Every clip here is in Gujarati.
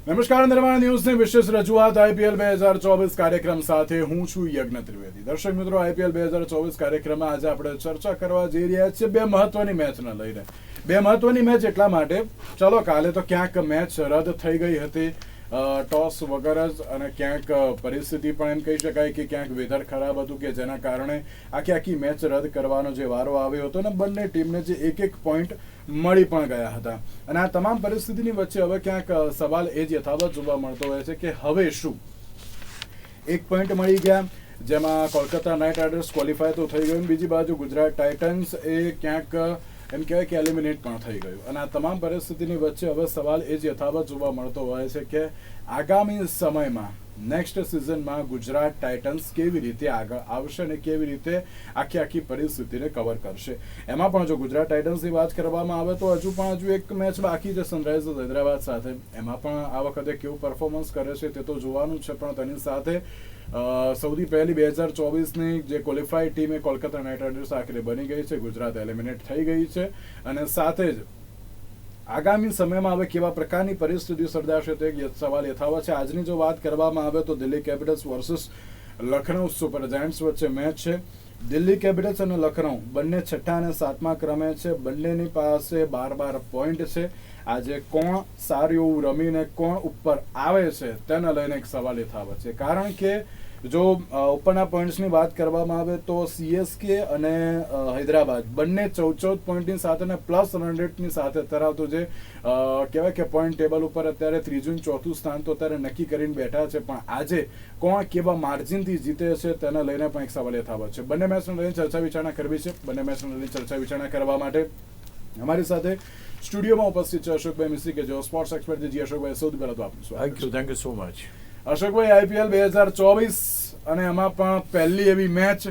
નમસ્કાર, નિર્માણ ન્યૂઝની વિશેષ રજૂઆત આઈપીએલ 2024 કાર્યક્રમ સાથે હું છું યજ્ઞ ત્રિવેદી. દર્શક મિત્રો, આઈપીએલ 2024 કાર્યક્રમમાં આજે આપણે ચર્ચા કરવા જઈ રહ્યા છીએ બે મહત્વની મેચને લઈને. બે મહત્વની મેચ એટલા માટે, ચલો કાલે તો ક્યાંક મેચ રદ થઈ ગઈ હતી ટોસ વગર જ, અને ક્યાંક પરિસ્થિતિ પણ એમ કહી શકાય કે ક્યાંક વેધર ખરાબ હતું કે જેના કારણે આખી મેચ રદ કરવાનો જે વારો આવ્યો હતો ને બંને ટીમને જે એક પોઈન્ટ મળી પણ ગયા હતા. અને આ તમામ પરિસ્થિતિની વચ્ચે હવે ક્યાંક સવાલ એ જ યથાવત જોવા મળતો હોય છે કે હવે શું. 1 પોઈન્ટ મળી ગયા, જેમાં કોલકાતા નાઇટ રાઇડર્સ ક્વોલિફાય તો થઈ ગયું, બીજી બાજુ ગુજરાત ટાઇટન્સ એ ક્યાંક એમ કહેવાય કે એલિમિનેટ પણ થઈ ગયું. અને આ તમામ પરિસ્થિતિની વચ્ચે હવે સવાલ એ જ યથાવત જોવા મળતો હોય છે કે આગામી સમયમાં નેક્સ્ટ સિઝનમાં ગુજરાત ટાઇટન્સ કેવી રીતે આગળ આવશે અને કેવી રીતે આખી પરિસ્થિતિને કવર કરશે. એમાં પણ જો ગુજરાત ટાઇટન્સની વાત કરવામાં આવે તો હજુ એક મેચ બાકી છે સનરાઇઝર્સ હૈદરાબાદ સાથે. એમાં પણ આ વખતે કેવું પરફોર્મન્સ કરે છે તે તો જોવાનું છે, પણ તેની સાથે સૌથી પહેલી 2024ની જે ક્વોલિફાઈડ ટીમ એ કોલકાતા નાઇટ રાઇડર્સ આખરે બની ગઈ છે. ગુજરાત એલિમિનેટ થઈ ગઈ છે અને સાથે જ આગામી સમયમાં હવે કેવા પ્રકારની પરિસ્થિતિ સર્જાશે તે સવાલ યથાવત છે. આજની જો વાત કરવામાં આવે તો Delhi Capitals versus Lucknow super Giants વચ્ચે મેચ છે. દિલ્હી કેપિટલ્સ અને લખનઉ બંને 6ઠ્ઠા અને 7મા ક્રમે છે. બંનેની પાસે 12 પોઈન્ટ છે. આજે કોણ સારું એવું રમીને કોણ ઉપર આવે છે તેને લઈને એક સવાલ યથાવત છે. કારણ કે જો ઉપરના પોઈન્ટ્સની વાત કરવામાં આવે તો સીએસકે અને હૈદરાબાદ બંને 14 પોઈન્ટની સાથે અને પ્લસ રન રેટની સાથે ધરાવતું જે કહેવાય કે પોઈન્ટ ટેબલ ઉપર અત્યારે 3જું અને 4થું સ્થાન તો અત્યારે નક્કી કરીને બેઠા છે. પણ આજે કોણ કેવા માર્જિનથી જીતે છે તેને લઈને પણ એક સવાલ યથાવત છે. બંને મેચને લઈને ચર્ચા વિચારણા કરવી છે. બંને મેચને લઈને ચર્ચા વિચારણા કરવા માટે અમારી સાથે સ્ટુડિયોમાં ઉપસ્થિત છે અશોકભાઈ મિસ્ત્રી કે જેઓ સ્પોર્ટ્સ એક્સપર્ટ છે. જી અશોકભાઈ, સૌથી પહેલા તો આપનું સ્વાગત. Thank you so much. Ashokbhai, IPL 2024 અને એમાં પણ પહેલી એવી મેચ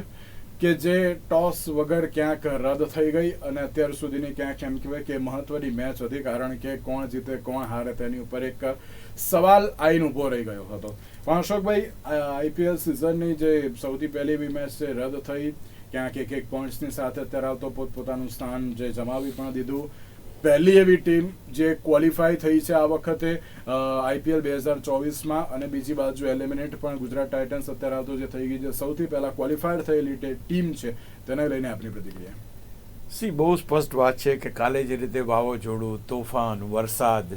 કે જે ટોસ વગર ક્યાંક રદ થઈ ગઈ અને અત્યાર સુધીની ક્યાંક એમ કહેવાય કે મહત્વની મેચ હતી, કારણ કે કોણ જીતે કોણ હારે તેની ઉપર એક સવાલ આવીને ઊભો રહી ગયો હતો. પણ અશોકભાઈ, આઈપીએલ સિઝનની જે સૌથી પહેલી એવી મેચ છે રદ થઈ, ક્યાંક એક પોઈન્ટ્સની સાથે અત્યારે આવતો પોતપોતાનું સ્થાન જે જમાવી પણ દીધું. પહેલી એવી ટીમ જે ક્વોલિફાય થઈ છે આ વખતે આઈપીએલ 2024માં, અને બીજી બાજુ એલિમિનેટ પણ ગુજરાત ટાઇટન્સ અત્યારે આવતો જે થઈ ગઈ છે. સૌથી પહેલા ક્વોલિફાઈડ થયેલી ટીમ છે, તેને લઈને આપની પ્રતિક્રિયા. બહુ સ્પષ્ટ વાત છે કે કાલે જે રીતે વાવાઝોડું, તોફાન, વરસાદ,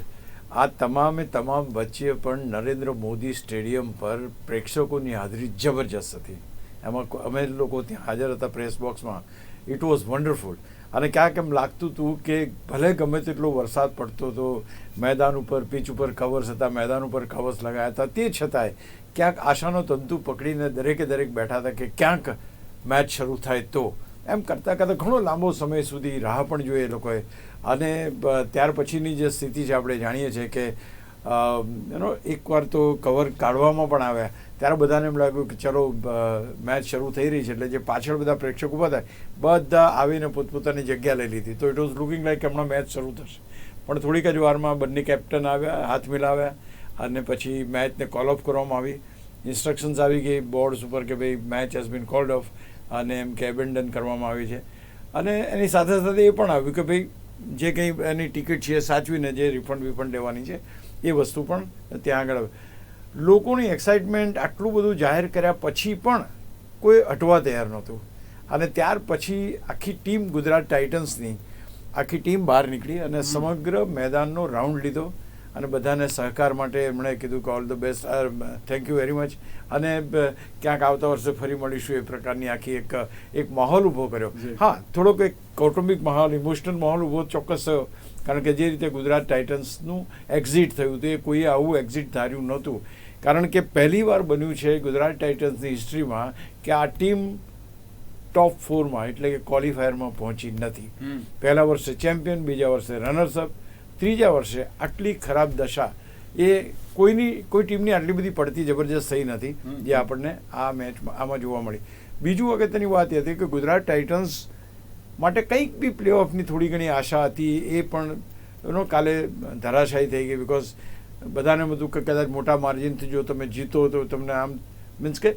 આ તમામ વચ્ચે પણ નરેન્દ્ર મોદી સ્ટેડિયમ પર પ્રેક્ષકોની હાજરી જબરજસ્ત હતી. એમાં અમે લોકો ત્યાં હાજર હતા પ્રેસ બોક્સમાં. It was wonderful. અને ક્યાંક એમ લાગતું હતું કે ભલે ગમે તેટલો વરસાદ પડતો હતો, મેદાન ઉપર પિચ ઉપર કવર્સ હતા, મેદાન ઉપર કવર્સ લગાવ્યા હતા, તે છતાંય ક્યાંક આશાનો તંતુ પકડીને દરેક બેઠા હતા કે ક્યાંક મેચ શરૂ થાય તો. એમ કરતાં ઘણો લાંબો સમય સુધી રાહ પણ જોઈએ એ લોકોએ. અને ત્યાર પછીની જે સ્થિતિ છે આપણે જાણીએ છીએ કે એકવાર તો કવર કાઢવામાં પણ આવ્યા ત્યારે બધાને એમ લાગ્યું કે ચલો મેચ શરૂ થઈ રહી છે, એટલે જે પાછળ બધા પ્રેક્ષકો ઊભા થાય બધા આવીને પોતપોતાની જગ્યા લઈ લીધી. તો ઇટ વોઝ લુકિંગ લાઈક હમણાં મેચ શરૂ થશે. પણ થોડીક જ વારમાં બંને કેપ્ટન આવ્યા, હાથ મિલાવ્યા અને પછી મેચને કોલ ઓફ કરવામાં આવી. ઇન્સ્ટ્રક્શન્સ આવી ગઈ બોર્ડ્સ ઉપર કે ભાઈ match has been cold of, અને એમ કે એબેન્ડન કરવામાં આવી છે. અને એની સાથે સાથે એ પણ આવ્યું કે ભાઈ જે કંઈ એની ટિકિટ છે એ સાચવીને જે રિફંડ લેવાની છે એ વસ્તુ પણ ત્યાં આગળ આવે. લોકોની એક્સાઇટમેન્ટ આટલું બધું જાહેર કર્યા પછી પણ કોઈ હટવા તૈયાર નહોતું. અને ત્યાર પછી આખી ટીમ ગુજરાત ટાઇટન્સની આખી ટીમ બહાર નીકળી અને સમગ્ર મેદાનનો રાઉન્ડ લીધો અને બધાને સહકાર માટે એમણે કીધું કે all the best, thank you very much, અને ક્યાંક આવતા વર્ષે ફરી મળીશું એ પ્રકારની આખી એક માહોલ ઊભો કર્યો. હા, થોડોક એક કૌટુંબિક માહોલ, ઇમોશનલ માહોલ ઊભો ચોક્કસ થયો, કારણ કે જે રીતે ગુજરાત ટાઇટન્સનું એક્ઝિટ થયું હતું એ કોઈએ આવું એક્ઝિટ ધાર્યું નહોતું. કારણ કે પહેલીવાર બન્યું છે ગુજરાત ટાઇટન્સની હિસ્ટ્રીમાં કે આ ટીમ ટોપ 4માં એટલે કે ક્વોલિફાયરમાં પહોંચી નથી. પહેલા વર્ષે ચેમ્પિયન, બીજા વર્ષે રનર્સઅપ, ત્રીજા વર્ષે આટલી ખરાબ દશા એ કોઈ ટીમની આટલી બધી પડતી જબરજસ્ત થઈ નથી જે આપણને આ મેચમાં આમાં જોવા મળી. બીજું અગત્યની વાત એ હતી કે ગુજરાત ટાઇટન્સ માટે કંઈક બી પ્લે ઓફની થોડી ઘણી આશા હતી, એ પણ કાલે ધરાશાયી થઈ ગઈ. બિકોઝ બધાને બધું કે કદાચ મોટા માર્જિનથી જો તમે જીતો તો તમને આમ મીન્સ કે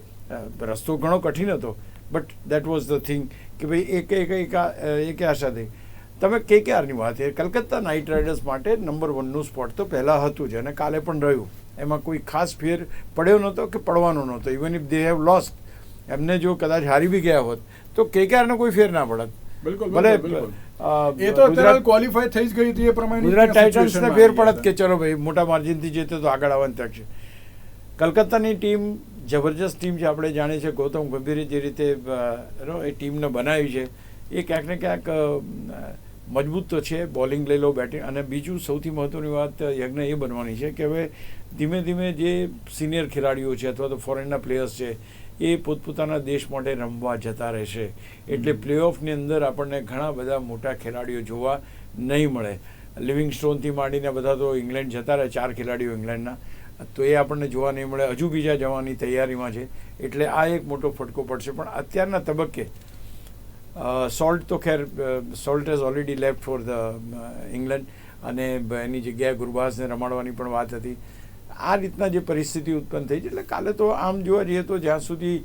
રસ્તો ઘણો કઠિન હતો, but that was the thing કે ભાઈ એક આશા થઈ. તમે KKRની વાત કરીએ, કલકત્તા નાઇટ રાઇડર્સ માટે નંબર 1નું સ્પોટ તો પહેલાં હતું જ અને કાલે પણ રહ્યું. એમાં કોઈ ખાસ ફેર પડ્યો નહોતો કે પડવાનો નહોતો. Even if they have lost, એમને જો કદાચ હારી બી ગયા હોત તો KKRને કોઈ ફેર ના પડત. બિલકુલ ભલે એ તો અત્યારે ક્વોલિફાય થઈ જ ગઈ હતી એ પ્રમાણે ગુજરાત ટાઇટન્સને ફેર પડત કે ચલો ભાઈ મોટા માર્જિનથી જીતે તો આગળ આવવાની તક છે. કલકત્તાની ટીમ જબરજસ્ત ટીમ છે. આપણે જાણીએ છીએ ગૌતમ ગંભીરે જે રીતે એ ટીમને બનાવી છે એ ક્યાંક ને ક્યાંક મજબૂત તો છે. બોલિંગ લઈ લો, બેટિંગ, અને બીજું સૌથી મહત્ત્વની વાત યજ્ઞ એ બનવાની છે કે હવે ધીમે ધીમે જે સિનિયર ખેલાડીઓ છે અથવા તો ફોરેનના પ્લેયર્સ છે એ પોતપોતાના દેશ માટે રમવા જતા રહેશે. એટલે પ્લેઓફની અંદર આપણને ઘણા બધા મોટા ખેલાડીઓ જોવા નહીં મળે. લિવિંગસ્ટોનથી માંડીને બધા તો ઇંગ્લેન્ડ જતા રહે, 4 ખેલાડીઓ ઇંગ્લેન્ડના, તો એ આપણને જોવા નહીં મળે. હજુ બીજા જવાની તૈયારીમાં છે. એટલે આ એક મોટો ફટકો પડશે. પણ અત્યારના તબક્કે સોલ્ટ તો ખેર Salt has already left for the England અને એની જગ્યાએ ગુરબાઝને રમાડવાની પણ વાત હતી. આ રીતના જે પરિસ્થિતિ ઉત્પન્ન થઈ છે એટલે કાલે તો આમ જોવા જઈએ તો જ્યાં સુધી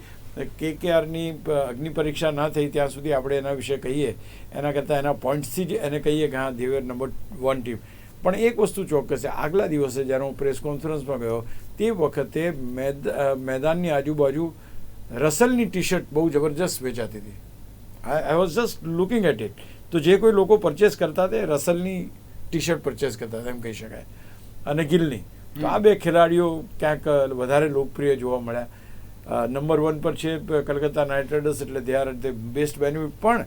KKRની અગ્નિ પરીક્ષા ના થઈ ત્યાં સુધી આપણે એના વિશે કહીએ એના કરતાં એના પોઈન્ટ્સથી જ એને કહીએ કે હા દે વેર નંબર 1 ટીમ. પણ એક વસ્તુ ચોક્કસ છે, આગલા દિવસે જ્યારે હું પ્રેસ કોન્ફરન્સમાં ગયો તે વખતે મેદાનની આજુબાજુ રસલની ટી-શર્ટ બહુ જબરજસ્ત વેચાતી હતી. I was just looking at it. તો જે કોઈ લોકો પરચેસ કરતા હતા રસલની ટી-શર્ટ પરચેસ કરતા હતા એમ કહી શકાય, અને ગિલની. તો આ બે ખેલાડીઓ ક્યાંક વધારે લોકપ્રિય જોવા મળ્યા. નંબર 1 પર છે કલકત્તા નાઇટ રાઇડર્સ, એટલે they are the best benefit. પણ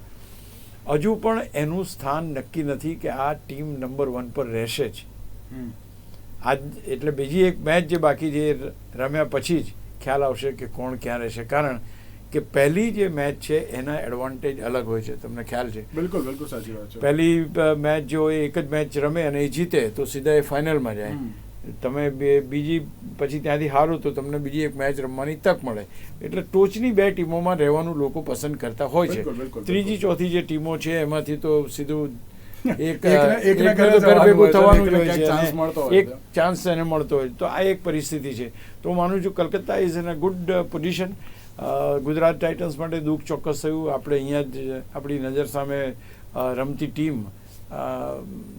હજુ પણ એનું સ્થાન નક્કી નથી કે આ ટીમ નંબર 1 પર રહેશે જ. આજ એટલે બીજી એક મેચ જે બાકી છે રમ્યા પછી જ ખ્યાલ આવશે કે કોણ ક્યાં રહેશે. કારણ કે પહેલી જે મેચ છે એના એડવાન્ટેજ અલગ હોય છે, તમને ખ્યાલ છે? બિલકુલ બિલકુલ સાચી વાત છે. પહેલી મેચ જો એક જ મેચ રમે અને એ જીતે તો સીધા એ ફાઇનલમાં જાય. તમે બીજી પછી ત્યાંથી હારો તો તમને બીજી એક મેચ રમવાની તક મળે. એટલે ટોચની 2 ટીમોમાં રહેવાનું લોકો પસંદ કરતા હોય છે. ત્રીજી ચોથી જે ટીમો છે એમાંથી તો સીધું એક ઘર ભેગું થવાનું જ હોય છે, એક ચાન્સ એને મળતો હોય. તો આ એક પરિસ્થિતિ છે. તો હું માનું છું Calcutta is in a good position. Gujarat Titans માટે દુઃખ ચોક્કસ થયું. આપણે અહીંયા જ આપણી નજર સામે રમતી ટીમ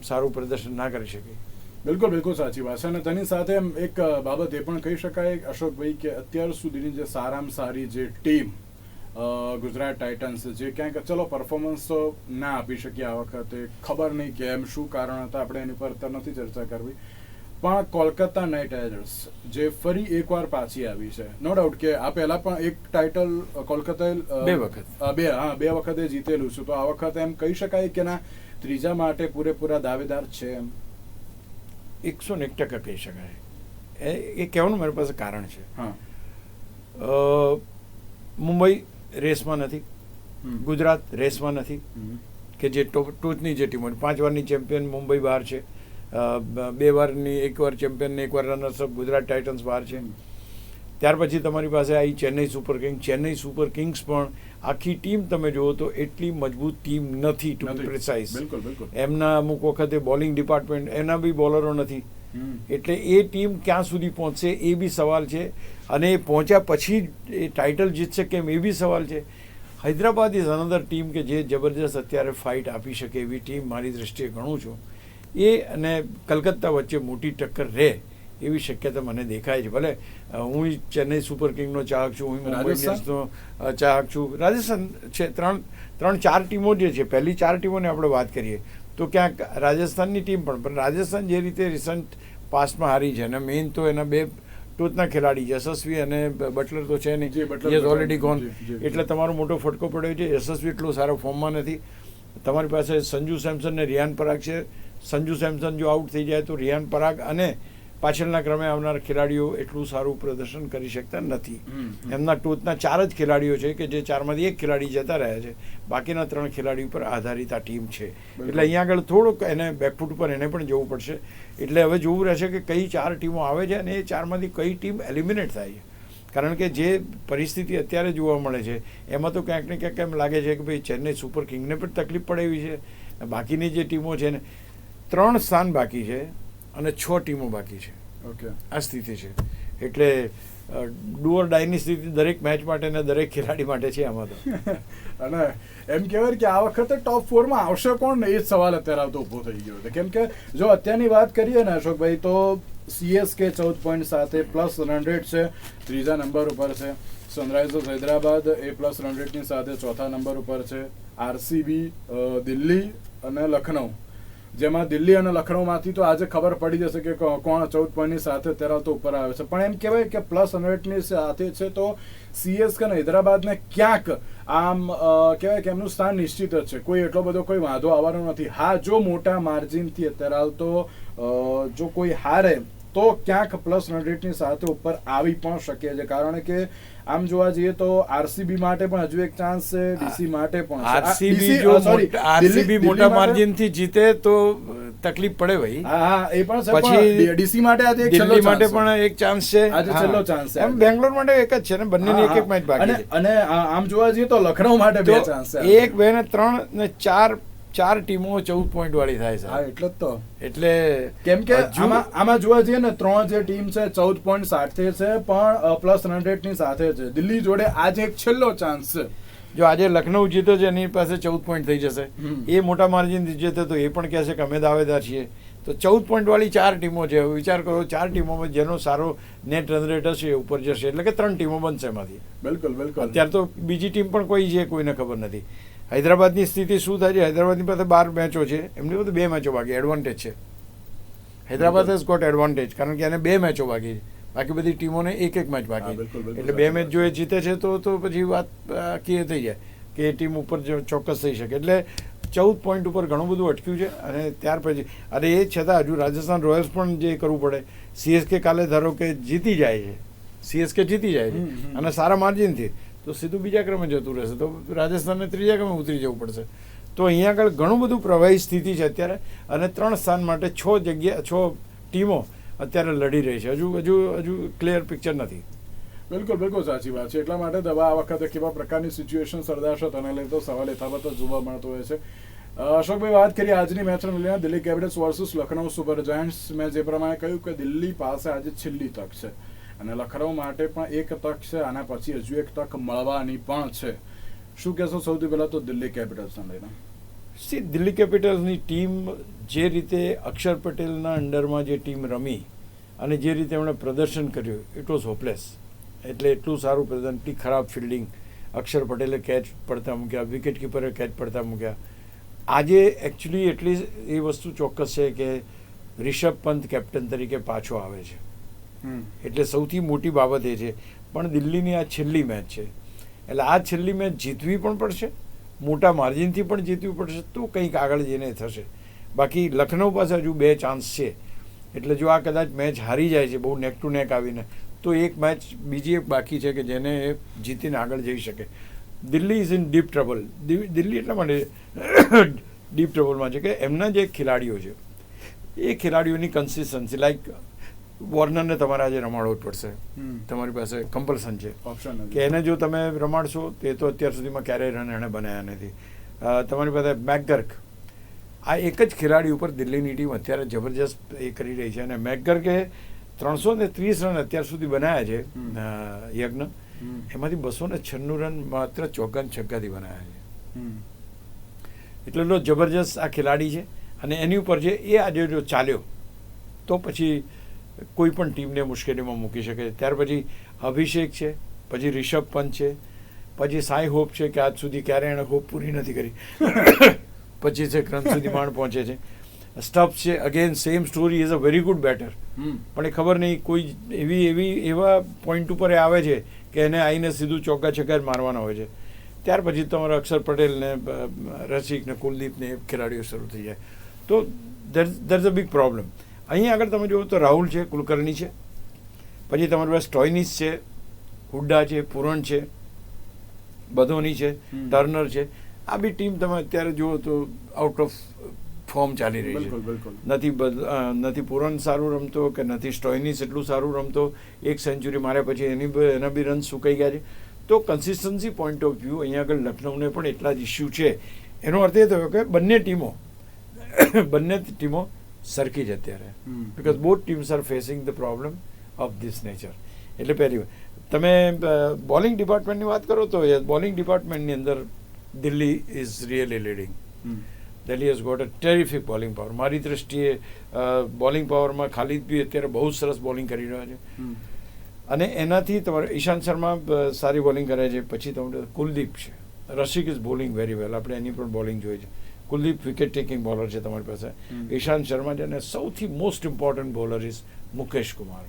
સારું પ્રદર્શન ના કરી શકી. બિલકુલ બિલકુલ સાચી વાત છે. અને તેની સાથે એક બાબત એ પણ કહી શકાય અશોકભાઈ કે અત્યાર સુધીની જે સારામાં સારી જે ટીમ ગુજરાત ટાઇટન્સ, જે ક્યાંક ચલો પરફોર્મન્સ તો ના આપી શકી આ વખતે, ખબર નહીં કેમ શું કારણ હતા, આપણે એની પર અત્યારે નથી ચર્ચા કરવી. પણ કોલકાતા નાઇટ રાઇડર્સ જે ફરી એકવાર પાછી આવી છે, નો ડાઉટ કે આ પહેલા પણ એક ટાઇટલ કોલકાતાએ 2 વખતે જીતેલું છે. તો આ વખતે એમ કહી શકાય કે ના ત્રીજા માટે પૂરેપૂરા દાવેદાર છે એમ? 101% કહી શકાય. એ કહેવાનું મારી પાસે કારણ છે. મુંબઈ રેસમાં નથી, ગુજરાત રેસમાં નથી, કે જે ટોચની જે ટીમો 5 વારની ચેમ્પિયન મુંબઈ બહાર છે, 2 વારની, 1 વાર ચેમ્પિયન ને 1 વાર રનર્સઅપ ગુજરાત ટાઇટન્સ બહાર છે. ત્યાર પછી તમારી પાસે આવી Chennai super Kings. Chennai super Kings પણ આખી ટીમ તમે જુઓ તો એટલી મજબૂત ટીમ નથી, ટુ બી પ્રિસાઇઝ. એમના અમુક વખતે બોલિંગ ડિપાર્ટમેન્ટ, એના બી બોલરો નથી. એટલે એ ટીમ ક્યાં સુધી પહોંચશે એ બી સવાલ છે. અને એ પહોંચ્યા પછી એ ટાઇટલ જીતશે કેમ એ બી સવાલ છે. હૈદરાબાદ ઇઝ અનધર ટીમ કે જે જબરજસ્ત અત્યારે ફાઇટ આપી શકે એવી ટીમ મારી દ્રષ્ટિએ ગણું છું. એ અને કલકત્તા વચ્ચે મોટી ટક્કર રહે એવી શક્યતા મને દેખાય છે. ભલે હું ચેન્નઈ સુપર કિંગનો ચાહક છું, હું મુંબઈ ઇન્ડિયન્સનો ચાહક છું. રાજસ્થાન છે, 3-4 ટીમો જે છે, પહેલી 4 ટીમોને આપણે વાત કરીએ તો ક્યાંક રાજસ્થાનની ટીમ પણ રાજસ્થાન જે રીતે રિસન્ટ પાસ્ટમાં હારી છે અને મેઇન તો એના 2 ટોચના ખેલાડી યશસ્વી અને બટલર તો છે નહીં, ઇઝ ઓલરેડી ગોન. એટલે તમારો મોટો ફટકો પડ્યો છે. યશસ્વી એટલો સારો ફોર્મમાં નથી. તમારી પાસે સંજુ સેમસન ને રિયાન પરાગ છે. સંજુ સેમસન જો આઉટ થઈ જાય તો રિયાન પરાગ અને પાછળના ક્રમે આવનાર ખેલાડીઓ એટલું સારું પ્રદર્શન કરી શકતા નથી. એમના ટોચના 4 જ ખેલાડીઓ છે કે જે 4માંથી 1 ખેલાડી જતા રહ્યા છે. બાકીના 3 ખેલાડીઓ પર આધારિત આ ટીમ છે. એટલે અહીંયા આગળ થોડુંક એને બેકફૂટ પર એને પણ જવું પડશે. એટલે હવે જોવું રહેશે કે કઈ 4 ટીમો આવે છે અને એ 4માંથી કઈ ટીમ એલિમિનેટ થાય છે. કારણ કે જે પરિસ્થિતિ અત્યારે જોવા મળે છે એમાં તો ક્યાંક ને ક્યાંક એમ લાગે છે કે ભાઈ ચેન્નઈ સુપર કિંગને પણ તકલીફ પડે એવી છે. બાકીની જે ટીમો છે ને 3 સ્થાન બાકી છે અને 6 ટીમો બાકી છે. આ સ્થિતિ છે. એટલે ડુ ઓર ડાયની સ્થિતિ દરેક મેચ માટે ને દરેક ખેલાડી માટે છે આમાં તો. અને એમ કહેવાય કે આ વખતે ટોપ 4 માં આવશે કોણ ને એ જ સવાલ અત્યારે આવતો ઊભો થઈ ગયો છે. કેમ કે જો અત્યારની વાત કરીએ ને અશોકભાઈ તો CSK 14 પોઈન્ટ સાથે પ્લસ રન રેટ છે, ત્રીજા નંબર ઉપર છે. સનરાઇઝર્સ હૈદરાબાદ એ પ્લસ રન રેટની સાથે ચોથા નંબર ઉપર છે. RCB, દિલ્હી અને લખનઉ, જેમાં દિલ્હી અને લખનઉમાંથી તો આજે ખબર પડી જશે કે કોણ 14 પોઈન્ટની સાથે અત્યારે તો ઉપર આવે છે. પણ એમ કહેવાય કે પ્લસ રન રેટની સાથે છે તો CSK અને હૈદરાબાદને ક્યાંક આમ કહેવાય કે એમનું સ્થાન નિશ્ચિત જ છે. કોઈ એટલો બધો કોઈ વાંધો આવવાનો નથી. હા, જો મોટા માર્જિનથી અત્યારે હાલ તો જો કોઈ હારે તો ક્યાંક પ્લસ રન રેટની સાથે ઉપર આવી પણ શકે છે. કારણ કે આમ જોવા જઈએ તો RCB માટે પણ હજુ એક ચાન્સ છે, DC માટે પણ છે. RCB મોટા માર્જિન થી જીતે તો તકલીફ પડે ભાઈ. હા, એ પણ છે. પછી DC માટે આજે એક દિલ્હી માટે પણ એક ચાન્સ છે, આજે છેલ્લો ચાન્સ છે. એમ બેંગ્લોર માટે એક જ છે ને, બંનેની એક એક મેચ બાકી છે. અને આમ જોવા જઈએ તો લખનઉ માટે બે ચાન્સ છે. 1, 2 ને 3 ને 4 ટીમો 14 પોઈન્ટ વાળી થાય છે. હા, એટલે જ તો. એટલે કેમ કે આમાં જોવા જઈએ ને 3 જે ટીમ છે 14 પોઈન્ટ સાથે છે પણ પ્લસ રન રેટની સાથે છે. દિલ્હી જોડે આજે એક છેલ્લો ચાન્સ છે. જો આજે લખનઉ જીતો છે એની પાસે 14 પોઈન્ટ થઈ જશે, એ મોટા માર્જિન જીતે તો એ પણ કહેશે કે અમે દાવેદાર છીએ. તો 14 પોઈન્ટ વાળી 4 ટીમો છે. વિચાર કરો, 4 ટીમોમાં જેનો સારો નેટ રન રેટ હશે એ ઉપર જશે, એટલે કે 3 ટીમો બનશે એમાંથી. બિલકુલ બિલકુલ. અત્યારે તો બીજી ટીમ પણ કોઈ છે કોઈને ખબર નથી. હૈદરાબાદની સ્થિતિ શું થાય છે? હૈદરાબાદની પાસે 12 મેચો છે, એમની પાસે 2 મેચો બાકી, એડવાન્ટેજ છે. હૈદરાબાદ હેઝ ગોટ એડવાન્ટેજ, કારણ કે એને 2 મેચો બાકી છે, બાકી બધી ટીમોને એક એક મેચ બાકી. એટલે 2 મેચ જો એ જીતે છે તો પછી વાત ક્લિયર થઈ જાય કે એ ટીમ ઉપર ચોક્કસ થઈ શકે. એટલે 14 પોઈન્ટ ઉપર ઘણું બધું અટક્યું છે. અને ત્યાર પછી એ છતાં હજુ રાજસ્થાન રોયલ્સ પણ જે કરવું પડે. CSK કાલે ધારો કે જીતી જાય છે, CSK જીતી જાય છે અને સારા માર્જિનથી, તો સીધું બીજા ક્રમે જતું રહેશે, તો રાજસ્થાનને ત્રીજા ક્રમે ઉતરી જવું પડશે. તો અહીંયા આગળ ઘણું બધું પ્રવાહી સ્થિતિ છે અત્યારે, અને 3 સ્થાન માટે 6 ટીમો અત્યારે લડી રહી છે. હજુ ક્લિયર પિક્ચર નથી. બિલકુલ બિલકુલ સાચી વાત છે. એટલા માટે દવા આ વખતે કેવા પ્રકારની સિચ્યુએશન સર્જાશે તેને લઈ તો સવાલ યથાવત જ જોવા મળતો હોય છે. અશોકભાઈ, વાત કરીએ આજની મેચને લઈને, Delhi Capitals versus Lucknow super Giants. મેં જે પ્રમાણે કહ્યું કે દિલ્હી પાસે આજે છેલ્લી તક છે અને લખનઉ માટે પણ એક તક છે, આના પછી હજુ એક તક મળવાની પણ છે. શું કહેશો સૌથી પહેલા તો દિલ્હી કેપિટલ્સને લઈને? દિલ્હી કેપિટલ્સની ટીમ જે રીતે અક્ષર પટેલના અંડરમાં જે ટીમ રમી અને જે રીતે એમણે પ્રદર્શન કર્યું, ઇટ વોઝ હોપલેસ. એટલે એટલું સારું પ્રદર્શન, એટલી ખરાબ ફિલ્ડિંગ, અક્ષર પટેલે કેચ પડતા મૂક્યા, વિકેટ કીપરે કેચ પડતા મૂક્યા. આજે એકચ્યુઅલી એટલી એ વસ્તુ ચોક્કસ છે કે રિષભ પંત કેપ્ટન તરીકે પાછો આવે છે, એટલે સૌથી મોટી બાબત એ છે. પણ દિલ્હીની આ છેલ્લી મેચ છે, એટલે આ છેલ્લી મેચ જીતવી પણ પડશે, મોટા માર્જિનથી પણ જીતવી પડશે, તો કંઈક આગળ જઈને થશે. બાકી લખનઉ પાસે હજુ 2 ચાન્સ છે. એટલે જો આ કદાચ મેચ હારી જાય છે બહુ નેક ટુ નેક આવીને, તો એક મેચ બીજી એક બાકી છે કે જેને એ જીતીને આગળ જઈ શકે. Delhi is in deep trouble. Delhi એટલા માટે ડીપ ટ્રબલમાં છે કે એમના જે ખેલાડીઓ છે એ ખેલાડીઓની કન્સિસ્ટન્સી, લાઈક વોર્નરને તમારે આજે રમાડવો જ પડશે, તમારી પાસે કમ્પલ્સન છે કે એને જો તમે રમાડશો તે તો અત્યાર સુધીમાં ક્યારેય રન એણે બનાવ્યા નથી. તમારી પાસે મેકગર્ક, આ એક જ ખેલાડી ઉપર દિલ્હીની ટીમ અત્યારે જબરજસ્ત એ કરી રહી છે. અને મેકગર્કે 330 રન અત્યાર સુધી બનાવ્યા છે યજ્ઞ, એમાંથી 296 રન માત્ર ચોગ્ગા છગ્ગાથી બનાવ્યા છે. એટલો જબરજસ્ત આ ખેલાડી છે. અને એની ઉપર જે એ આજે જો ચાલ્યો તો પછી કોઈ પણ ટીમને મુશ્કેલીમાં મૂકી શકે. ત્યાર પછી અભિષેક છે, પછી રિષભ પંત છે, પછી સાઈ હોપ છે કે આજ સુધી ક્યારેય એણે હોપ પૂરી નથી કરી, 25 રન સુધી માંડ પહોંચે છે. સ્ટબ્સ છે, again same story, is a very good batter, પણ એ ખબર નહીં કોઈ એવા પોઈન્ટ ઉપર એ આવે છે કે એને આવીને સીધું ચોગ્ગા છગ્ગા જ મારવાના હોય છે. ત્યાર પછી તમારા અક્ષર પટેલ ને રસિક ને કુલદીપ ને ખેલાડીઓ શરૂ થઈ જાય, તો દેર અ બિગ પ્રોબ્લેમ. અહીંયા આગળ તમે જુઓ તો રાહુલ છે, કુલકર્ણી છે, પછી તમારી પાસે સ્ટોઇનિસ છે, હુડ્ડા છે, પુરણ છે, બધોની છે, ટર્નર છે. આ બી ટીમ તમે અત્યારે જુઓ તો આઉટ ઓફ ફોર્મ ચાલી રહી છે. નથી પુરણ સારું રમતો કે નથી સ્ટોઇનિસ એટલું સારું રમતો. 1 સેન્ચુરી માર્યા પછી એના બી રન સુકાઈ ગયા છે. તો કન્સિસ્ટન્સી પોઈન્ટ ઓફ વ્યૂ અહીંયા આગળ લખનઉને પણ એટલા જ ઇસ્યુ છે. એનો અર્થ એ થયો કે બંને ટીમો સરખી છે અત્યારે, because both teams R facing the problem of this nature. એટલે પહેલી તમે બોલિંગ ડિપાર્ટમેન્ટની વાત કરો તો બોલિંગ ડિપાર્ટમેન્ટની અંદર Delhi is really leading. Delhi has got a terrific bowling power. મારી દ્રષ્ટિએ બોલિંગ પાવરમાં ખાલિદ બી અત્યારે બહુ સરસ બોલિંગ કરી રહ્યા છે, અને એનાથી તમારે ઈશાંત શર્મા સારી બોલિંગ કરે છે. પછી તમને કુલદીપ છે, રસિક ઇઝ બોલિંગ વેરી વેલ, આપણે એની પણ બોલિંગ જોઈ છે. કુલદીપ વિકેટ ટેકિંગ બોલર છે તમારી પાસે. ઈશાંત શર્મા છે, અને સૌથી most important bowler is Mukesh Kumar.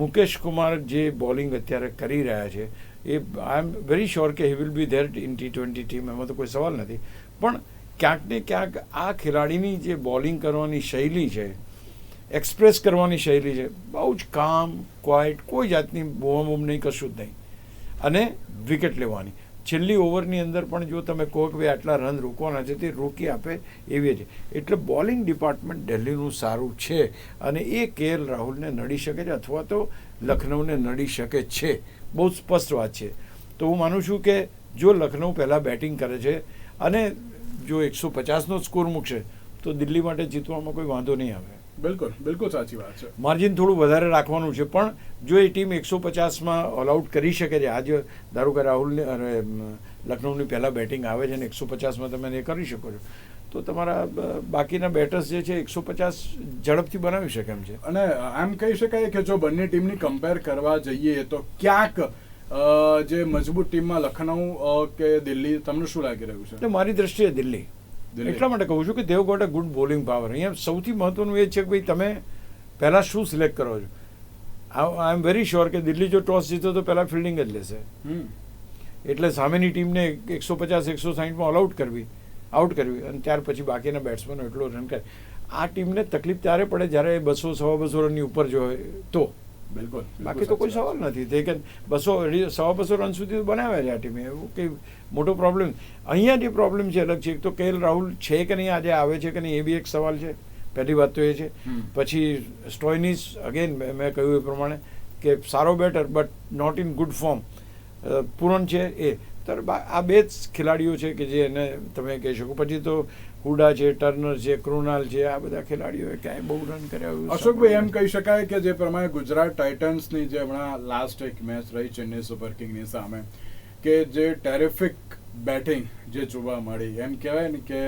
Mukesh Kumar જે બોલિંગ અત્યારે કરી રહ્યા છે એ આઈ એમ વેરી શ્યોર કે he will be there in T20 team, એમાં તો કોઈ સવાલ નથી. પણ ક્યાંક ને ક્યાંક આ ખેલાડીની જે બોલિંગ કરવાની શૈલી છે, એક્સપ્રેસ કરવાની શૈલી છે, બહુ જ કામ ક્વાઇટ, કોઈ જાતની બૂમ નહીં, કશું જ નહીં, અને વિકેટ લેવાની. છેલ્લી ઓવરની અંદર પણ જો તમે કહો કે ભાઈ આટલા રન રોકવાના છે, તે રોકી આપે એવી છે. એટલે બોલિંગ ડિપાર્ટમેન્ટ દિલ્હીનું સારું છે, અને એ KL રાહુલને નડી શકે છે, અથવા તો લખનૌને નડી શકે છે. બહુ સ્પષ્ટ વાત છે. તો હું માનું છું કે જો લખનૌ પહેલાં બેટિંગ કરે છે અને જો 150નો સ્કોર મૂકશે તો દિલ્હી માટે જીતવામાં કોઈ વાંધો નહીં આવે. બિલકુલ બિલકુલ સાચી વાત છે. માર્જિન થોડું વધારે રાખવાનું છે, પણ જો એ ટીમ 150માં ઓલ આઉટ કરી શકે છે, આજે ધારો કે રાહુલને અને લખનૌની પહેલાં બેટિંગ આવે છે અને 150માં તમે એ કરી શકો છો, તો તમારા બાકીના બેટર્સ જે છે 150 ઝડપથી બનાવી શકે એમ છે. અને આમ કહી શકાય કે જો બંને ટીમની કમ્પેર કરવા જઈએ તો ક્યાંક જે મજબૂત ટીમમાં લખનઉ કે દિલ્હી, તમને શું લાગી રહ્યું છે? એટલે મારી દ્રષ્ટિએ દિલ્હી. એટલા માટે કહું છું કે they've got a good bowling power. અહીંયા સૌથી મહત્વનું એ છે કે ભાઈ તમે પહેલાં શું સિલેક્ટ કરો છો. આઈ એમ વેરી શ્યોર કે દિલ્હી જો ટોસ જીતો તો પહેલાં ફિલ્ડિંગ જ લેશે. એટલે સામેની ટીમને 150-160માં ઓલ આઉટ કરવી અને ત્યાર પછી બાકીના બેટ્સમેનો એટલો રન કરે. આ ટીમને તકલીફ ત્યારે પડે જ્યારે 200-250 રનની ઉપર જો હોય તો. બિલકુલ, બાકી તો કોઈ સવાલ નથી. તે કે 200-250 રન સુધી બનાવ્યા છે આ ટીમે, એવું કંઈ મોટો પ્રોબ્લેમ. અહીંયા જે પ્રોબ્લેમ છે અલગ છે. એક તો KL રાહુલ છે કે નહીં, આજે આવે છે કે નહીં, એ બી એક સવાલ છે. પહેલી વાત તો એ છે. પછી સ્ટોઇનિસ, અગેન મેં કહ્યું એ પ્રમાણે કે સારો better but not in good form. Pooran છે એ. તો આ બે જ ખેલાડીઓ છે કે જે એને તમે કહી શકો. પછી તો હુડા છે, ટર્નર છે, કૃણાલ છે, આ બધા ખેલાડીઓએ ક્યાંય બહુ રન કર્યા. અશોકભાઈ, એમ કહી શકાય કે જે પ્રમાણે ગુજરાત ટાઇટન્સની જે હમણાં લાસ્ટ એક મેચ રહી ચેન્નઈ સુપર કિંગની સામે, કે જે ટેરિફિક બેટિંગ જે જોવા મળી, એમ કહેવાય ને કે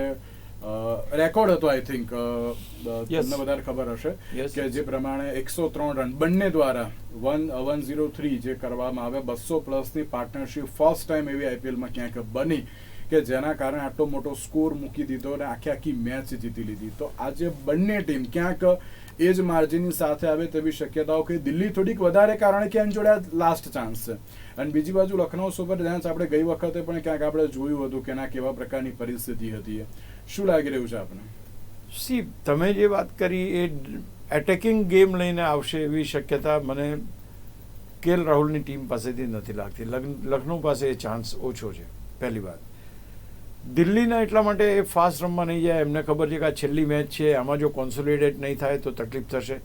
રેકોર્ડ હતો. આઈ થિંક તમને વધારે ખબર હશે કે જે પ્રમાણે 103 રન બંને દ્વારા 103 જે કરવામાં આવે, 200+ પાર્ટનરશિપ ફર્સ્ટ ટાઈમ એવી IPLમાં ક્યાંક બની કે જેના કારણે આટલો મોટો સ્કોર મૂકી દીધો અને આખી મેચ જીતી લીધી. તો આજે બંને ટીમ ક્યાંક એ જ માર્જિનની સાથે આવે તેવી શક્યતાઓ કે દિલ્હી થોડીક વધારે, કારણ કે એની જોડે લાસ્ટ ચાન્સ છે. અને બીજી બાજુ લખનઉ સુપર જાયન્ટ્સ, આપણે ગઈ વખતે પણ ક્યાંક આપણે જોયું હતું કે ના કેવા પ્રકારની પરિસ્થિતિ હતી. શું લાગી રહ્યું છે આપને? સી, તમે જે વાત કરી એ એટેકિંગ ગેમ લઈને આવશે એવી શક્યતા મને KL રાહુલની ટીમ પાસેથી નથી લાગતી. લખનઉ પાસે એ ચાન્સ ઓછો છે, પહેલી વાત. દિલ્હીના એટલા માટે એ ફાસ્ટ રમવા નહીં જાય. એમને ખબર છે કે આ છેલ્લી મેચ છે, આમાં જો કોન્સોલિડેટ નહીં થાય તો તકલીફ થશે.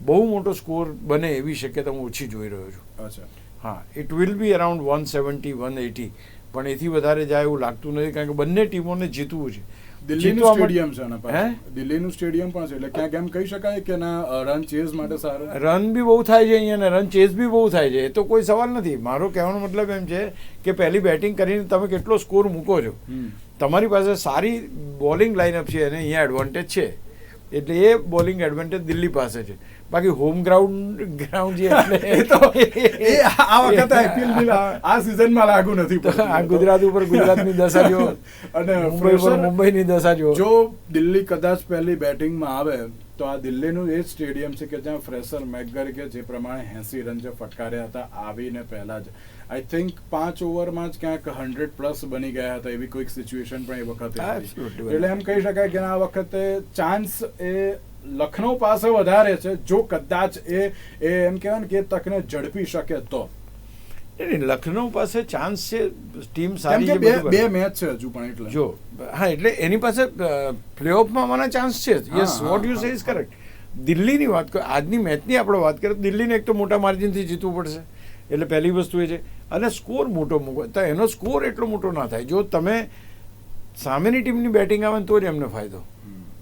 બહુ મોટો સ્કોર બને એવી શક્યતા હું ઓછી જોઈ રહ્યો છું. અચ્છા, હા, ઇટ વિલ બી અરાઉન્ડ 170-180, પણ એથી વધારે જાય એવું લાગતું નથી, કારણ કે બંને ટીમોને જીતવું છે. દિલ્હીનું સ્ટેડિયમ છે ને, દિલ્હીનું સ્ટેડિયમ પણ છે, એટલે ક્યાંક એમ કહી શકાય કે ના રન ચેઝ માટે સારું. રન બી બહુ થાય છે અહીંયા, ને રન ચેઝ બી બહુ થાય છે, એ તો કોઈ સવાલ નથી. મારો કહેવાનો મતલબ એમ છે કે પહેલી બેટિંગ કરીને તમે કેટલો સ્કોર મૂકો છો, તમારી પાસે સારી બોલિંગ લાઇનઅપ છે અને અહીંયા એડવાન્ટેજ છે. એટલે એ બોલિંગ એડવાન્ટેજ દિલ્હી પાસે છે. બાકી હોમ ગ્રાઉન્ડ જે આ વખતે IPL આ સિઝનમાં લાગુ નથી. આ ગુજરાત ઉપર ગુજરાતની દશા જો અને મુંબઈની દશા જો. જો દિલ્હી કદાચ પહેલી બેટિંગમાં આવે તો આ દિલ્હીનું એ જ સ્ટેડિયમ છે કે જ્યાં ફ્રેસર મેકગરે જે પ્રમાણે 80 રન જે ફટકાર્યા હતા આવીને પહેલા જ, આઈ થિંક 5 ઓવરમાં જ ક્યાંક 100+ બની ગયા હતા. એવી કોઈક સિચ્યુએશન પણ એ વખતે હતી. એટલે એમ કહી શકાય કે આ વખતે ચાન્સ એ લખનઉ પાસે વધારે છે, જો કદાચ એ એમ કહેવાય ને કે તકને ઝડપી શકે તો. લખનઉ પાસે ચાન્સ છે, ટીમ સારી છે, બે મેચ છે હજુ પણ. એટલે જો હા, એટલે એની પાસે પ્લેઓફમાં આવવાના ચાન્સ છે. Yes, what you say is correct. દિલ્હીની વાત કરો, આજની મેચની આપણે વાત કરીએ, દિલ્હીને એક તો મોટા માર્જિનથી જીતવું પડશે, એટલે પહેલી વસ્તુ એ છે. અને સ્કોર મોટો મૂકો તો એનો સ્કોર એટલો મોટો ના થાય. જો તમે સામેની ટીમની બેટિંગ આવે ને તો જ એમને ફાયદો.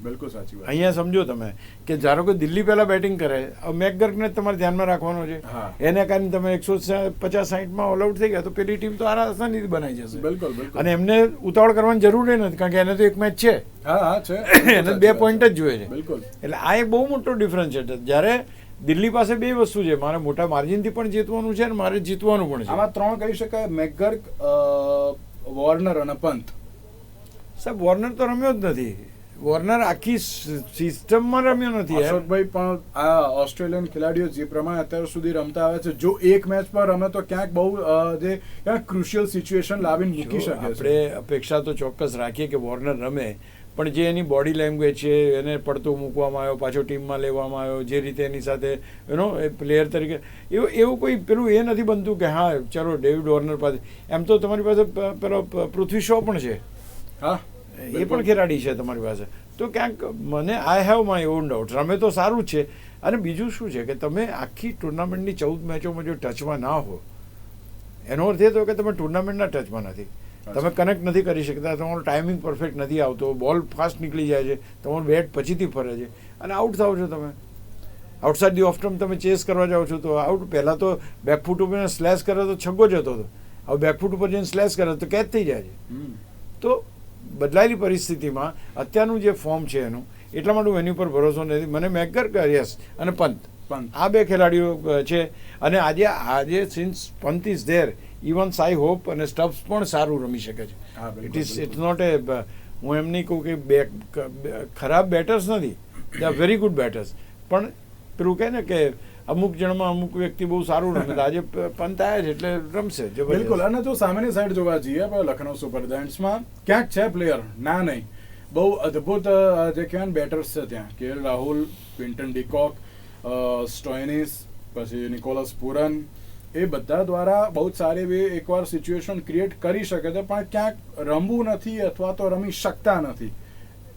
બિલકુલ સાચી વાત. અહીંયા સમજો તમે કે ધારો કે દિલ્હી પહેલા બેટિંગ કરે, મેકગર્કને તમારે ધ્યાનમાં રાખવાનો છે. હા. એને કારણે તમે 150-60માં ઓલ આઉટ થઈ ગયા તો પેલી ટીમ તો આસાનીથી બનાવી જશે. બિલકુલ બિલકુલ. અને એમને ઉતાવળ કરવાની જરૂર નથી, કારણ કે એને તો એક મેચ છે, હા હા છે. એને 2 પોઈન્ટ જ જોઈએ છે. બિલકુલ. એટલે આ એક બહુ મોટો ડિફરન્સ છે. જ્યારે દિલ્હી પાસે 2 વસ્તુ છે, મારે મોટા માર્જિનથી પણ જીતવાનું છે અને મારે જીતવાનું પણ છે. આમાં 3 કહી શકાય, મેકગર્ક, વોર્નર અને પંત. સાહેબ વોર્નર તો રમ્યો જ નથી. વોર્નર આખી સિસ્ટમમાં રમ્યો નથી યાર. અશોકભાઈ પણ આ ઓસ્ટ્રેલિયન ખેલાડીઓ જે પ્રમાણે અત્યાર સુધી રમતા આવે છે, જો એક મેચ પર રમે તો ક્યાંક બહુ જે ક્યાંક ક્રુશિયલ સિચ્યુએશન લાવીને મૂકી શકે છે. આપણે અપેક્ષા તો ચોક્કસ રાખીએ કે વોર્નર રમે, પણ જે એની બોડી લેંગ્વેજ છે, એને પડતો મૂકવામાં આવ્યો, પાછો ટીમમાં લેવામાં આવ્યો, જે રીતે એની સાથે એ પ્લેયર તરીકે એવું કોઈ પેલું એ નથી બનતું કે હા ચલો ડેવિડ વોર્નર પાસે. એમ તો તમારી પાસે પેલો પૃથ્વી શો પણ છે, હા એ પણ ખેલાડી છે તમારી પાસે. તો ક્યાંક મને I have my own doubt. રમે તો સારું જ છે. અને બીજું શું છે કે તમે આખી ટુર્નામેન્ટની 14 મેચોમાં જો ટચમાં ના હો, એનો અર્થ એ તો કે તમે ટુર્નામેન્ટના ટચમાં નથી, તમે કનેક્ટ નથી કરી શકતા, તમારો ટાઈમિંગ પરફેક્ટ નથી આવતો, બોલ ફાસ્ટ નીકળી જાય છે, તમારું બેટ પછીથી ફરે છે અને આઉટ થાવ છો તમે. આઉટસાઇડ ધી ઓફ સ્ટમ્પ તમે ચેસ કરવા જાઓ છો તો આઉટ. પહેલાં તો બેકફૂટ ઉપર સ્લેશ કરે તો છગ્ગો જતો હતો, હવે બેકફૂટ ઉપર જઈને સ્લેશ કરે તો કેચ થઈ જાય છે. તો બદલાયેલી પરિસ્થિતિમાં અત્યારનું જે ફોર્મ છે એનું, એટલા માટે હું એની ઉપર ભરોસો નથી. મને મેકગર્ક યસ અને પંત, આ 2 ખેલાડીઓ છે. અને આજે since Pant is there, even Shai Hope અને સ્ટબ્સ પણ સારું રમી શકે છે. ઇટ્સ નોટ એ, હું એમ નહીં કહું કે ખરાબ બેટર્સ નથી, they are very good betters. પણ પેલું કહે ને કે અમુક જણમાં અમુક વ્યક્તિ બહુ સારું રમે, તો આજે પંત આવ્યા છે એટલે રમશે. બિલકુલ. અને જો સામેની સાઈડ જોવા જઈએ લખનઉ સુપર જાયન્ટ્સમાં ક્યાંક છે પ્લેયર, ના નહીં, બહુ અદ્ભુત જે કહેવાય બેટર્સ છે ત્યાં. કેએલ રાહુલ, ક્વિન્ટન ડિકોક, સ્ટોઇનિસ, પછી નિકોલસ પુરન, એ બધા દ્વારા બહુ જ સારી એવી એકવાર સિચ્યુએશન ક્રિએટ કરી શકે છે, પણ ક્યાંક રમવું નથી અથવા તો રમી શકતા નથી.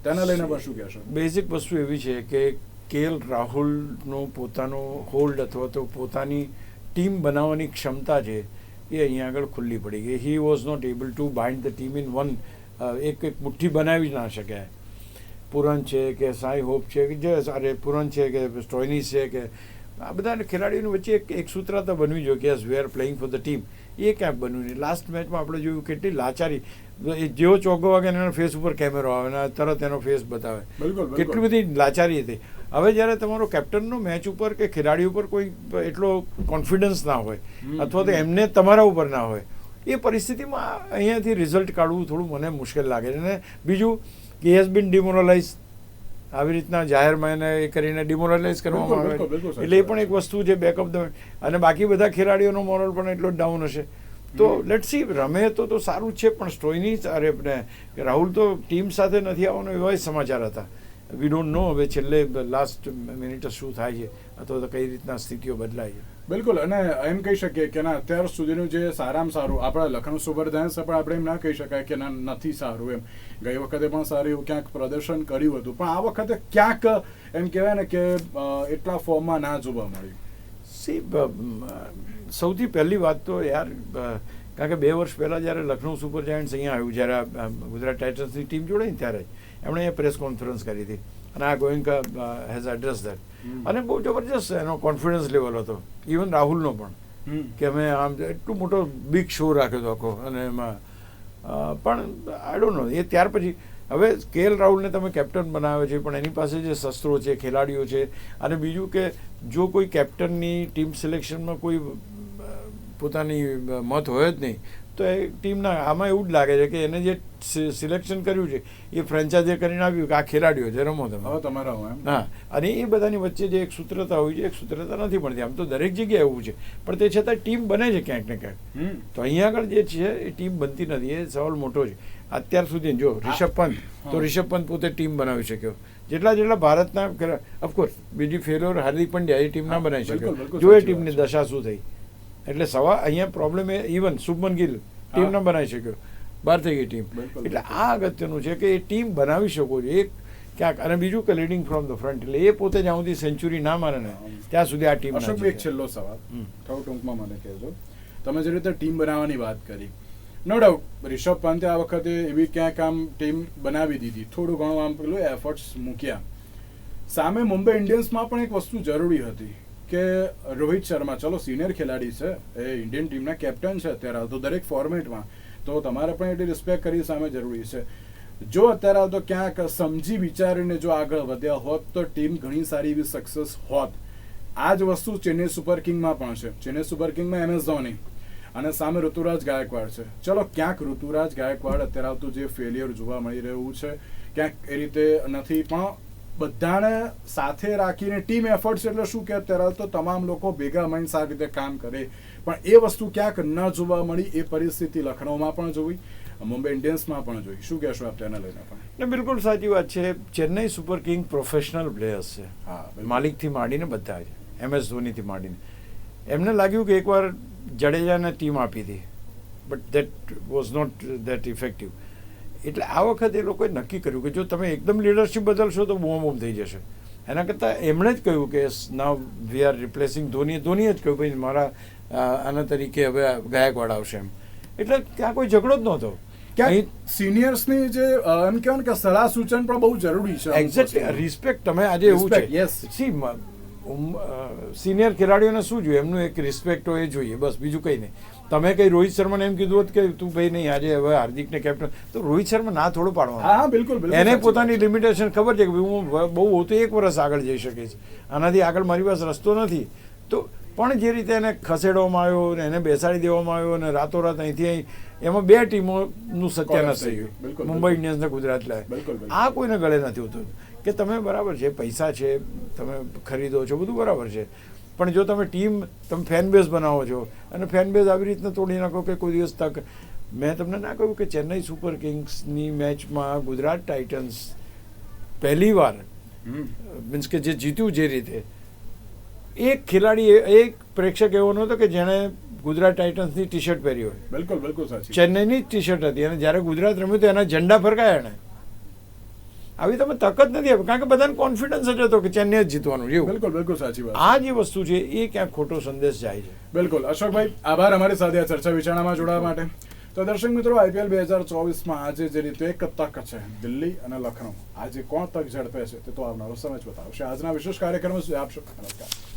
તેને લઈને પણ શું કહેશો? બેઝિક વસ્તુ એવી છે કે કેએલ રાહુલનો પોતાનો હોલ્ડ અથવા તો પોતાની ટીમ બનાવવાની ક્ષમતા છે એ અહીંયા આગળ ખુલ્લી પડી ગઈ. He was not able to bind the team in one. એક મુઠ્ઠી બનાવી ના શકે. પુરન છે કે સાઈ હોપ છે કે જે અરે પુરન છે કે સ્ટોઇનિસ છે કે આ બધા ખેલાડીઓની વચ્ચે એક સૂત્રતા બનવી જોઈએ કે yes we are playing for the team. એ ક્યાંક બન્યું નહીં. લાસ્ટ મેચમાં આપણે જોયું કેટલી લાચારી, જેવો ચોગ્ગો વાગે એના ફેસ ઉપર કેમેરો આવે ને તરત એનો ફેસ બતાવે, કેટલી બધી લાચારી હતી. હવે જ્યારે તમારો કેપ્ટનનો મેચ ઉપર કે ખેલાડી ઉપર કોઈ એટલો કોન્ફિડન્સ ના હોય અથવા તો એમને તમારા ઉપર ના હોય, એ પરિસ્થિતિમાં અહીંયાથી રિઝલ્ટ કાઢવું થોડું મને મુશ્કેલ લાગે છે. અને બીજું કે હેઝ બીન ડિમોરલાઇઝ, આવી રીતના જાહેરમાં એને એ કરીને ડિમોરલાઇઝ કરવામાં આવે એટલે એ પણ એક વસ્તુ છે બેક ઓફ ધ. અને બાકી બધા ખેલાડીઓનો મોરલ પણ એટલો જ ડાઉન હશે. તો લેટ્સ સી. રમે તો સારું જ છે, પણ સ્ટોઇનિસ અરે રાહુલ તો ટીમ સાથે નથી આવવાનો એવા જ સમાચાર હતા. વી ડોન્ટ નો હવે છેલ્લે લાસ્ટ મિનિટ શું થાય છે અથવા તો કઈ રીતના સ્થિતિઓ બદલાય છે. બિલકુલ. અને એમ કહી શકીએ કે ના અત્યાર સુધીનું જે સારામાં સારું આપણા લખનઉ સુપર જાયન્ટ્સ, પણ આપણે એમ ના કહી શકાય કે ના નથી સારું એમ. ગઈ વખતે પણ સારું એવું ક્યાંક પ્રદર્શન કર્યું હતું, પણ આ વખતે ક્યાંક એમ કહેવાય ને કે એટલા ફોર્મમાં ના જોવા મળ્યું. સી સૌથી પહેલી વાત તો યાર, કારણ કે 2 વર્ષ પહેલાં જ્યારે લખનઉ સુપર જાયન્ટ્સ અહીંયા આવ્યું, જ્યારે ગુજરાત ટાઇટન્સની ટીમ જોડાઈ ત્યારે એમણે અહીંયા પ્રેસ કોન્ફરન્સ કરી હતી અને આ ગોયંકા હેઝ એડ્રેસ દેટ. અને બહુ જબરજસ્ત એનો કોન્ફિડન્સ લેવલ હતો, ઇવન રાહુલનો પણ, કે અમે આમ એટલું મોટો બિગ શો રાખ્યો હતો આખો. અને એમાં પણ આઈ ડોન્ટ નો, એ ત્યાર પછી હવે કેએલ રાહુલને તમે કેપ્ટન બનાવે છે, પણ એની પાસે જે શસ્ત્રો છે, ખેલાડીઓ છે, અને બીજું કે જો કોઈ કેપ્ટનની ટીમ સિલેક્શનમાં કોઈ પોતાની મત હોય જ નહીં તો એ ટીમના આમાં એવું જ લાગે છે કે એને જે સિલેક્શન કર્યું છે એ ફ્રેન્ચાઇઝે કરીને આવ્યું કે આ ખેલાડીઓ છે, રમો તમે તમારા. હા. અને એ બધાની વચ્ચે જે એક સૂત્રતા હોય છે, એક સૂત્રતા નથી મળતી. આમ તો દરેક જગ્યાએ એવું છે, પણ તે છતાં ટીમ બને છે ક્યાંક ને ક્યાંક. તો અહીંયા આગળ જે છે એ ટીમ બનતી નથી, એ સવાલ મોટો છે. અત્યાર સુધી જો રિષભ પંત, તો રિષભ પંત પોતે ટીમ બનાવી શક્યો. જેટલા ભારતના ઓફકોર્સ બીજી ફેલોર હાર્દિક પંડ્યા એ ટીમ ના બનાવી શક્યો. જો એ ટીમની દશા શું થઈ. એટલે અહીંયા પ્રોબ્લેમ એ ઇવન શુભમન ગિલ ટીમ ના બનાવી શક્યો, બહાર થઈ ગઈ ટીમ. એટલે આ અગત્યનું છે કે એ ટીમ બનાવી શકો છો એક ક્યાંક. અને બીજું કે લીડિંગ ફ્રોમ ધ ફ્રન્ટ, એટલે એ પોતે જ્યાં સુધી સેન્ચુરી ના મારે ને ત્યાં સુધી આ ટીમ. એક છેલ્લો સવાલ થોડો ટૂંકમાં મને કહેજો. તમે જે રીતે ટીમ બનાવવાની વાત કરી, નો ડાઉટ રિષભ પંતે આ વખતે એવી ક્યાંક આમ ટીમ બનાવી દીધી, થોડું ઘણું આમ પેલું એફર્ટ્સ મૂક્યા. સામે મુંબઈ ઇન્ડિયન્સમાં પણ એક વસ્તુ જરૂરી હતી કે રોહિત શર્મા ચલો સિનિયર ખેલાડી છે, એ ઇન્ડિયન ટીમના કેપ્ટન છે અત્યારે હાલ તો દરેક ફોર્મેટમાં, તો તમારે પણ એટલી રિસ્પેક્ટ કરવી સામે જરૂરી છે. જો અત્યારે હાલ તો ક્યાંક સમજી વિચારીને જો આગળ વધ્યા હોત તો ટીમ ઘણી સારી એવી સક્સેસ હોત. આ જ વસ્તુ ચેન્નઈ સુપર કિંગમાં પણ છે. ચેન્નઈ સુપર કિંગમાં MS ધોની અને સામે ઋતુરાજ ગાયકવાડ છે. ચલો ક્યાંક ઋતુરાજ ગાયકવાડ અત્યારે આવતું જે ફેલિયર જોવા મળી રહ્યું છે ક્યાંક એ રીતે નથી, પણ બધાને સાથે રાખીને ટીમ એફર્ટ્સ એટલે શું કે અત્યારે તો તમામ લોકો ભેગા મળીને સારી રીતે કામ કરે, પણ એ વસ્તુ ક્યાંક ન જોવા મળી. એ પરિસ્થિતિ લખનૌમાં પણ જોઈ, મુંબઈ ઇન્ડિયન્સમાં પણ જોઈ. શું કહેશો આપ તેને લઈને? પણ બિલકુલ સાચી વાત છે. Chennai super king professional players છે, હા, માલિકથી માંડીને બધા છે, MS ધોનીથી માંડીને. એમને લાગ્યું કે એકવાર જડેજાને ટીમ આપી હતી, but that was not that effective. એટલે આ વખતે એ લોકોએ નક્કી કર્યું કે જો તમે એકદમ લીડરશિપ બદલશો તો બૂમ થઈ જશે. એના કરતાં એમણે જ કહ્યું કે નાવ વી આર રિપ્લેસિંગ ધોનીએ જ કહ્યું ભાઈ મારા આના તરીકે હવે ગાયકવાડ આવશે એમ. એટલે ત્યાં કોઈ ઝઘડો જ નહોતો. ક્યાંક સિનિયર્સની જે એમ કહેવાય કે સલાહ સૂચન પણ બહુ જરૂરી છે. Exactly respect. તમે આજે એવું છે સી સિનિયર ખેલાડીઓને શું જોઈએ, એમનું એક રિસ્પેક્ટ હોય એ જોઈએ, બસ બીજું કંઈ નહીં. તમે કંઈ રોહિત શર્માને એમ કીધું હોત કે તું ભાઈ નહીં આજે હવે હાર્દિકને કેપ્ટન, તો રોહિત શર્મા ના થોડું પાડવાનું. હા બિલકુલ. એને પોતાની લિમિટેશન ખબર છે કે હું બહુ હોતું 1 વર્ષ આગળ જઈ શકીશ, આનાથી આગળ મારી પાસે રસ્તો નથી. તો પણ જે રીતે એને ખસેડવામાં આવ્યો ને એને બેસાડી દેવામાં આવ્યો અને રાતોરાત અહીંથી અહીં, એમાં 2 ટીમોનું સત્યાનાશ થઈ ગયું, મુંબઈ ઇન્ડિયન્સ ને ગુજરાત લાય. આ કોઈને ગળે નથી હોતું કે તમે બરાબર છે, પૈસા છે, તમે ખરીદો છો, બધું બરાબર છે, પણ જો તમે તમે ફેન બેઝ બનાવો છો અને ફેન બેઝ આવી રીતના તોડી નાખો કે કોઈ દિવસ તક. મેં તમને ના કહ્યું કે ચેન્નઈ સુપર કિંગ્સની મેચમાં ગુજરાત ટાઇટન્સ પહેલી વાર મીન્સ કે જે જીત્યું જે રીતે, એક ખેલાડી એક પ્રેક્ષક એવો નહોતો કે જેણે ગુજરાત ટાઇટન્સની ટી શર્ટ પહેરી હોય. બિલકુલ બિલકુલ સાચી. ચેન્નઈની જ ટી શર્ટ હતી અને જ્યારે ગુજરાત રમ્યું તો એના ઝંડા ફરકાયા એને. આવી તમે તક જ નથી આપી, કારણ કે બધાને કોન્ફિડન્સ જ હતો કે ચેન્નઈ જ જીતવાનું. બિલકુલ બિલકુલ સાચી વાત. આ જે વસ્તુ છે એ ક્યાંક ખોટો સંદેશ જાય છે. બિલકુલ. અશોકભાઈ આભાર અમારી સાથે આ ચર્ચા વિચારણામાં જોડાવા માટે. તો દર્શક મિત્રો, IPL 2024માં આજે જે રીતે એક તક છે દિલ્હી અને લખનઉ, આજે કોણ તક ઝડપે છે તે તો આવનારો સમય જ બતાવશે. આજના વિશેષ કાર્યક્રમ આપશો. નમસ્કાર.